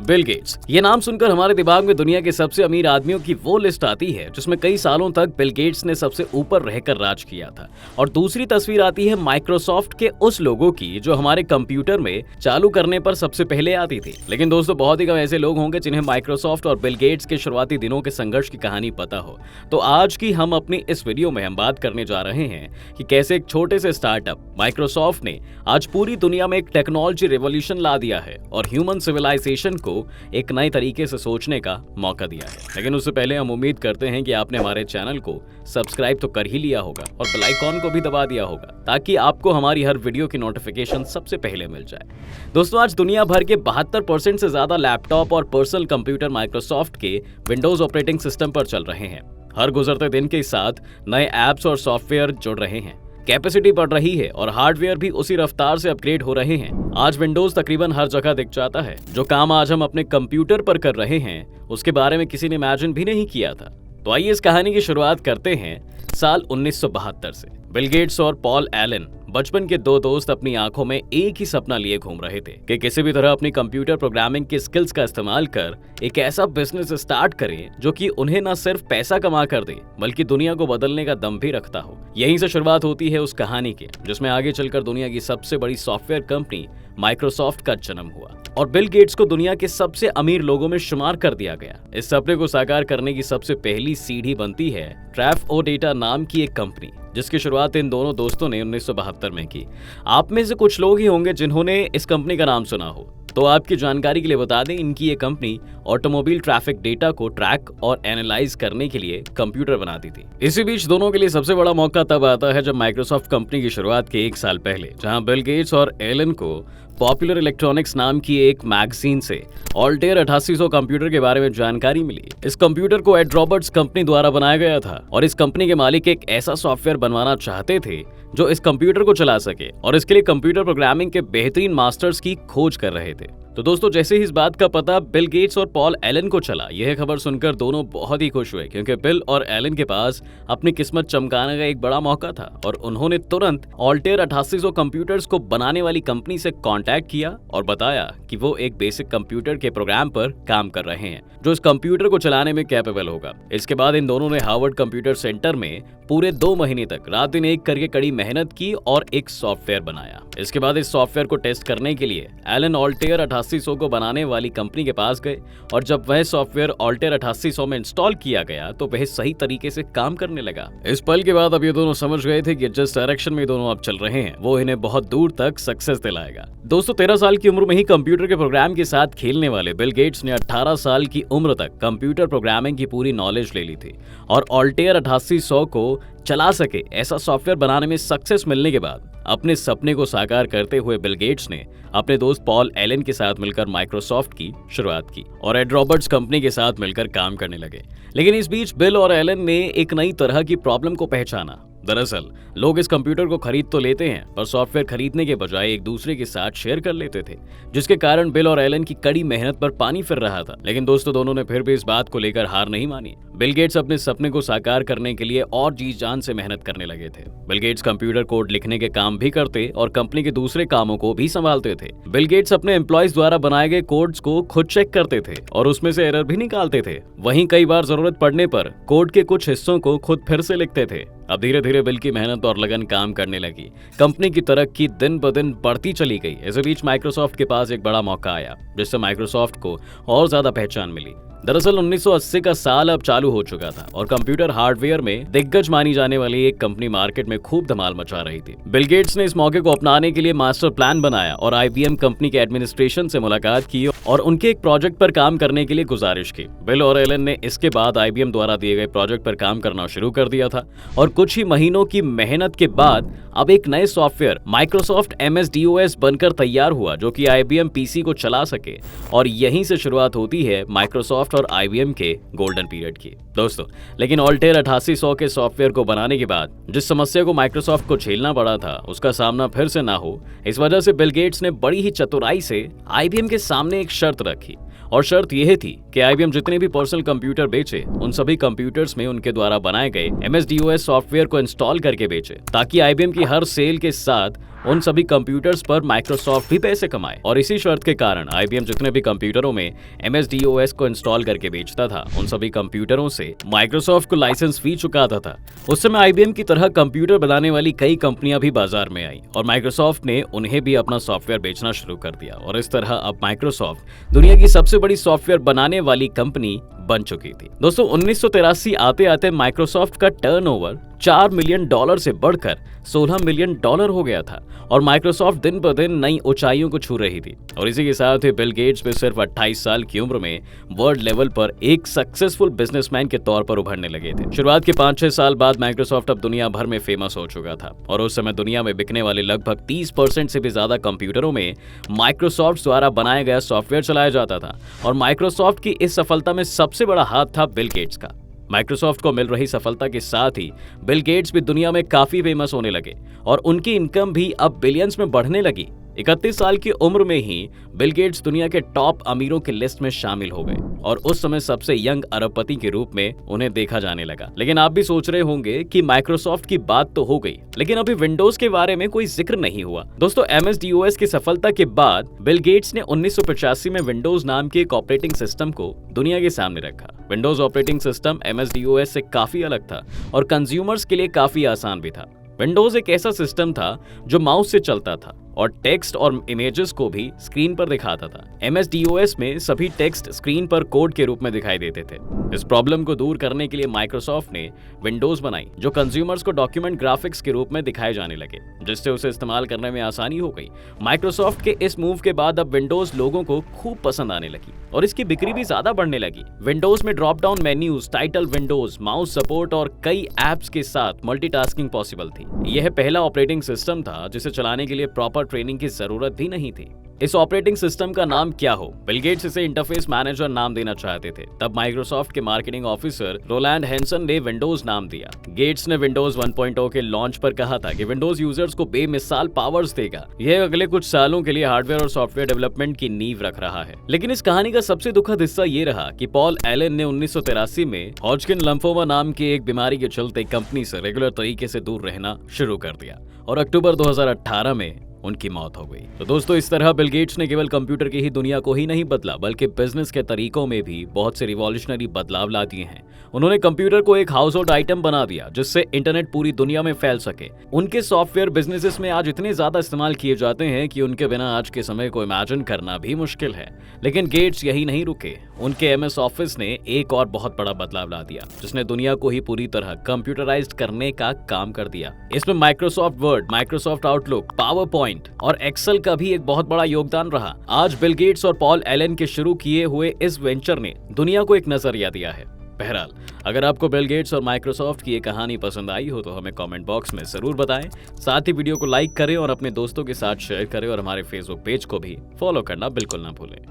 Bill Gates. ये नाम सुनकर हमारे दिमाग में दुनिया के सबसे अमीर आदमियों की वो लिस्ट आती है जिसमें कई सालों तक बिल गेट्स ने सबसे ऊपर रहकर राज किया था। और दूसरी तस्वीर आती है माइक्रोसॉफ्ट के उस लोगों की जो हमारे कंप्यूटर में चालू करने पर सबसे पहले आती थी। लेकिन दोस्तों, बहुत ही कम ऐसे लोग होंगे जिन्हें माइक्रोसॉफ्ट और बिल गेट्स के शुरुआती दिनों के संघर्ष की कहानी पता हो। तो आज की हम अपनी इस वीडियो में हम बात करने जा रहे हैं कि कैसे एक छोटे से स्टार्टअप माइक्रोसॉफ्ट ने आज पूरी दुनिया में एक टेक्नोलॉजी रिवॉल्यूशन ला दिया है और ह्यूमन सिविलाइजेशन को एक नए तरीके से सोचने का मौका दिया है। लेकिन उससे पहले हम उम्मीद करते हैं कि आपने हमारे चैनल को सब्सक्राइब तो कर ही लिया होगा और बेल आइकॉन को भी दबा दिया होगा ताकि आपको हमारी हर वीडियो की नोटिफिकेशन सबसे पहले मिल जाए। दोस्तों, आज दुनिया भर के 72% से ज्यादा लैपटॉप और पर्सनल कंप्यूटर माइक्रोसॉफ्ट के विंडोज ऑपरेटिंग सिस्टम पर चल रहे हैं। हर गुजरते दिन के साथ नए ऐप्स और सॉफ्टवेयर जुड़ रहे हैं, कैपेसिटी बढ़ रही है और हार्डवेयर भी उसी रफ्तार से अपग्रेड हो रहे हैं। आज विंडोज तकरीबन हर जगह दिख जाता है। जो काम आज हम अपने कंप्यूटर पर कर रहे हैं उसके बारे में किसी ने इमेजिन भी नहीं किया था। तो आइए इस कहानी की शुरुआत करते हैं साल 1972 से। बिल गेट्स और पॉल एलन बचपन के दो दोस्त अपनी आंखों में एक ही सपना लिए घूम रहे थे कि किसी भी तरह अपनी कंप्यूटर प्रोग्रामिंग की स्किल्स का इस्तेमाल कर एक ऐसा बिजनेस स्टार्ट करें जो कि उन्हें न सिर्फ पैसा कमा कर दे बल्कि दुनिया को बदलने का दम भी रखता हो। यहीं से शुरुआत होती है उस कहानी की जिसमें आगे चलकर दुनिया की सबसे बड़ी सॉफ्टवेयर कंपनी माइक्रोसॉफ्ट का जन्म हुआ और बिल गेट्स को दुनिया के सबसे अमीर लोगों में शुमार कर दिया गया। इस सपने को साकार करने की सबसे पहली सीढ़ी बनती है ट्रैफ ओ डेटा नाम की एक कंपनी जिसकी शुरुआत इन दोनों दोस्तों ने 1972 में की। आप में से कुछ लोग ही होंगे जिन्होंने इस कंपनी का नाम सुना हो। तो आपकी जानकारी के लिए बता दें, इनकी ये कंपनी ऑटोमोबाइल ट्रैफिक डेटा को ट्रैक और एनालाइज करने के लिए कंप्यूटर बनाती थी। इसी बीच दोनों के लिए सबसे बड़ा मौका तब आता है जब माइक्रोसॉफ्ट कंपनी की शुरुआत के एक साल पहले जहां बिल गेट्स और एलन को पॉपुलर इलेक्ट्रॉनिक्स नाम की एक मैगजीन से ऑल्टेयर 8800 कंप्यूटर के बारे में जानकारी मिली। इस कंप्यूटर को एड रॉबर्ट्स कंपनी द्वारा बनाया गया था और इस कंपनी के मालिक एक ऐसा सॉफ्टवेयर बनवाना चाहते थे जो इस कंप्यूटर को चला सके और इसके लिए कंप्यूटर प्रोग्रामिंग के बेहतरीन मास्टर्स की खोज कर रहे थे। तो दोस्तों, जैसे ही इस बात का पता बिल गेट्स और पॉल एलन को चला, यह खबर सुनकर दोनों बहुत ही खुश हुए क्योंकि बिल और एलन के पास अपनी किस्मत चमकाने का एक बड़ा मौका था और उन्होंने तुरंत ऑल्टेयर 8800 कंप्यूटर्स को बनाने वाली कंपनी से कांटेक्ट किया और बताया कि वो एक बेसिक कंप्यूटर के प्रोग्राम पर काम कर रहे हैं जो इस कंप्यूटर को चलाने में कैपेबल होगा। इसके बाद इन दोनों ने हार्वर्ड कंप्यूटर सेंटर में पूरे 2 महीने तक रात दिन एक करके कड़ी मेहनत की और एक सॉफ्टवेयर बनाया। इसके बाद इस सॉफ्टवेयर को टेस्ट करने के लिए एलन ऑल्टेयर 8800 को बनाने वाली कंपनी के पास गए और जब वह सॉफ्टवेयर ऑल्टेयर 8800 में इंस्टॉल किया गया तो वह सही तरीके से काम करने लगा। इस पल के बाद अब ये दोनों समझ गए थे कि जिस डायरेक्शन में दोनों अब चल रहे हैं वो इन्हें बहुत दूर तक सक्सेस दिलाएगा। दोस्तों, 13 साल की उम्र में ही कंप्यूटर के प्रोग्राम के साथ खेलने वाले बिल गेट्स ने 18 साल की उम्र तक कंप्यूटर प्रोग्रामिंग की पूरी नॉलेज ले ली थी और ऑल्टेयर 8800 को चला सके ऐसा सॉफ्टवेयर बनाने में सक्सेस मिलने के बाद अपने सपने को साकार करते हुए बिल गेट्स ने अपने दोस्त पॉल एलन के साथ मिलकर माइक्रोसॉफ्ट की शुरुआत की और एड रॉबर्ट्स कंपनी के साथ मिलकर काम करने लगे। लेकिन इस बीच बिल और एलन ने एक नई तरह की प्रॉब्लम को पहचाना। दरअसल लोग इस कंप्यूटर को खरीद तो लेते हैं पर सॉफ्टवेयर खरीदने के बजाय एक दूसरे के साथ शेयर कर लेते थे जिसके कारण बिल और एलन की कड़ी मेहनत पर पानी फिर रहा था। लेकिन दोस्तों, दोनों ने फिर भी इस बात को लेकर हार नहीं मानी। बिल गेट्स अपने सपने को साकार करने के लिए और जी जान से मेहनत करने लगे थे। बिल गेट्स कंप्यूटर कोड लिखने के काम भी करते और कंपनी के दूसरे कामों को भी संभालते थे। बिल गेट्स अपने एम्प्लॉयज द्वारा बनाए गए कोड्स को खुद चेक करते थे और उसमें से एरर भी निकालते थे। वहीं कई बार जरूरत पड़ने पर कोड के कुछ हिस्सों को खुद फिर से लिखते थे। अब धीरे धीरे बिल की मेहनत और लगन काम करने लगी। कंपनी की तरक्की दिन ब दिन बढ़ती चली गई। इस बीच माइक्रोसॉफ्ट के पास एक बड़ा मौका आया जिससे माइक्रोसॉफ्ट को और ज्यादा पहचान मिली। दरअसल 1980 का साल अब चालू हो चुका था और कंप्यूटर हार्डवेयर में दिग्गज मानी जाने वाली एक कंपनी मार्केट में खूब धमाल मचा रही थी। बिल गेट्स ने इस मौके को अपनाने के लिए मास्टर प्लान बनाया और IBM कंपनी के एडमिनिस्ट्रेशन से मुलाकात की और उनके एक प्रोजेक्ट पर काम करने के लिए गुजारिश की। बिल और एलन ने इसके बाद IBM द्वारा दिए गए प्रोजेक्ट पर काम करना शुरू कर दिया था और कुछ ही महीनों की मेहनत के बाद अब एक नए सॉफ्टवेयर माइक्रोसॉफ्ट MS-DOS बनकर तैयार हुआ जो कि IBM PC को चला सके और यहीं से शुरुआत होती है माइक्रोसॉफ्ट और IBM के गोल्डन पीरियड की। दोस्तों, लेकिन ऑल्टेयर 8800 के सॉफ्टवेयर को बनाने के बाद जिस समस्या को माइक्रोसॉफ्ट को झेलना पड़ा था, उसका सामना फिर से ना हो, इस वजह से बिल गेट्स ने बड़ी ही चतुराई से आईबीएम के सामने एक शर्त रखी। और शर्त यह थी कि आईबीएम जितने भी पर्सनल कंप्यूटर बेचे, उन सभी कंप्यूटर्स में उनके द्वारा बनाए गए MS-DOS सॉफ्टवेयर को इंस्टॉल करके बेचे, ताकि आईबीएम की हर सेल के साथ उन सभी कंप्यूटर्स पर माइक्रोसॉफ्ट भी पैसे कमाए। और इसी शर्त के कारण आईबीएम जितने भी कंप्यूटरों में MS-DOS को इंस्टॉल करके बेचता था, उन सभी कंप्यूटरों से माइक्रोसॉफ्ट को लाइसेंस फी चुकाता था। उस समय आईबीएम की तरह कंप्यूटर बनाने वाली कई कंपनियां भी बाजार में आई और माइक्रोसॉफ्ट ने उन्हें भी अपना सॉफ्टवेयर बेचना शुरू कर दिया। और इस तरह अब माइक्रोसॉफ्ट दुनिया की सबसे बड़ी सॉफ्टवेयर बनाने वाली कंपनी बन चुकी थी। दोस्तों, 1983 आते आते माइक्रोसॉफ्ट का टर्नओवर $4 मिलियन से बढ़कर $16 मिलियन हो गया था और माइक्रोसॉफ्ट दिन ब दिन नई ऊंचाइयों को छू रही थी। और इसी के साथ ही बिल गेट्स भी सिर्फ 28 साल की उम्र में वर्ल्ड लेवल पर एक सक्सेसफुल बिजनेसमैन के तौर पर उभरने लगे थे। शुरुआत के 5-6 साल बाद माइक्रोसॉफ्ट अब दुनिया भर में फेमस हो चुका था और उस समय दुनिया में बिकने वाले लगभग 30% से भी ज्यादा कंप्यूटरों में माइक्रोसॉफ्ट द्वारा बनाया गया सॉफ्टवेयर चलाया जाता था। और माइक्रोसॉफ्ट की इस सफलता में सबसे बड़ा हाथ था बिल गेट्स का। माइक्रोसॉफ्ट को मिल रही सफलता के साथ ही बिल गेट्स भी दुनिया में काफी फेमस होने लगे और उनकी इनकम भी अब बिलियंस में बढ़ने लगी। 31 साल की उम्र में ही बिल गेट्स दुनिया के टॉप अमीरों की लिस्ट में शामिल हो गए और उस समय सबसे यंग अरबपति के रूप में उन्हें देखा जाने लगा। लेकिन आप भी सोच रहे होंगे कि माइक्रोसॉफ्ट की बात तो हो गई, लेकिन अभी विंडोज के बारे में कोई जिक्र नहीं हुआ। दोस्तों, MS-DOS की सफलता के बाद बिल गेट्स ने 1985 में विंडोज नाम के एक ऑपरेटिंग सिस्टम को दुनिया के सामने रखा। विंडोज ऑपरेटिंग सिस्टम MS-DOS से काफी अलग था और कंज्यूमर्स के लिए काफी आसान भी था। विंडोज एक ऐसा सिस्टम था जो माउस से चलता था और टेक्स्ट और इमेजेस को भी स्क्रीन पर दिखाता था। MS-DOS में सभी टेक्स्ट स्क्रीन पर कोड के रूप में दिखाई देते थे। इस प्रॉब्लम को दूर करने के लिए माइक्रोसॉफ्ट ने विंडोज बनाई, जो कंज्यूमर्स को डॉक्यूमेंट ग्राफिक्स के रूप में दिखाए जाने लगे, जिससे उसे इस्तेमाल करने में आसानी हो गई। माइक्रोसॉफ्ट के इस मूव के बाद अब विंडोज लोगों को खूब पसंद आने लगी और इसकी बिक्री भी ज्यादा बढ़ने लगी। विंडोज में drop down menus, title Windows, mouse support और कई एप्स के साथ मल्टीटास्किंग पॉसिबल थी। यह पहला ऑपरेटिंग सिस्टम था जिसे चलाने के लिए प्रॉपर ट्रेनिंग की जरूरत भी नहीं थी। इस ऑपरेटिंग सिस्टम का नाम क्या हो, बिल गेट्स इसे इंटरफेस मैनेजर नाम देना चाहते थे। तब माइक्रोसॉफ्ट के मार्केटिंग ऑफिसर रोलैंड हेंसन ने विंडोज नाम दिया। गेट्स ने विंडोज 1.0 के लॉन्च पर कहा था कि विंडोज यूजर्स को बेमिसाल पावर्स देगा। यह अगले कुछ सालों के लिए हार्डवेयर और सॉफ्टवेयर डेवलपमेंट की नींव रख रहा है। लेकिन इस कहानी का सबसे दुखद हिस्सा ये रहा कि पॉल एलन ने 1983 में हॉजकिन लम्फोमा नाम की एक बीमारी के चलते कंपनी से रेगुलर तरीके से दूर रहना शुरू कर दिया और अक्टूबर 2018 में उनकी मौत हो गई। तो दोस्तों, इस तरह बिल गेट्स ने केवल कंप्यूटर की ही दुनिया को ही नहीं बदला, बल्कि बिजनेस के तरीकों में भी बहुत से रिवॉल्यूशनरी बदलाव ला दिए हैं। उन्होंने कंप्यूटर को एक हाउस होल्ड आइटम बना दिया जिससे इंटरनेट पूरी दुनिया में फैल सके। उनके सॉफ्टवेयर बिजनेसेस में आज इतने ज्यादा इस्तेमाल किए जाते हैं कि उनके बिना आज के समय को इमेजिन करना भी मुश्किल है। लेकिन गेट्स यही नहीं रुके। उनके MS ऑफिस ने एक और बहुत बड़ा बदलाव ला दिया, जिसने दुनिया को ही पूरी तरह कंप्यूटराइज्ड करने का काम कर दिया। इसमें Microsoft word, Microsoft outlook, power point और एक्सेल का भी एक बहुत बड़ा योगदान रहा। आज बिल गेट्स और पॉल एलन के शुरू किए हुए इस वेंचर ने दुनिया को एक नजरिया दिया है। बहरहाल, अगर आपको बिल गेट्स और माइक्रोसॉफ्ट की ये कहानी पसंद आई हो तो हमें कमेंट बॉक्स में जरूर बताएं। साथ ही वीडियो को लाइक करें और अपने दोस्तों के साथ शेयर करें और हमारे फेसबुक पेज को भी फॉलो करना बिल्कुल ना भूलें।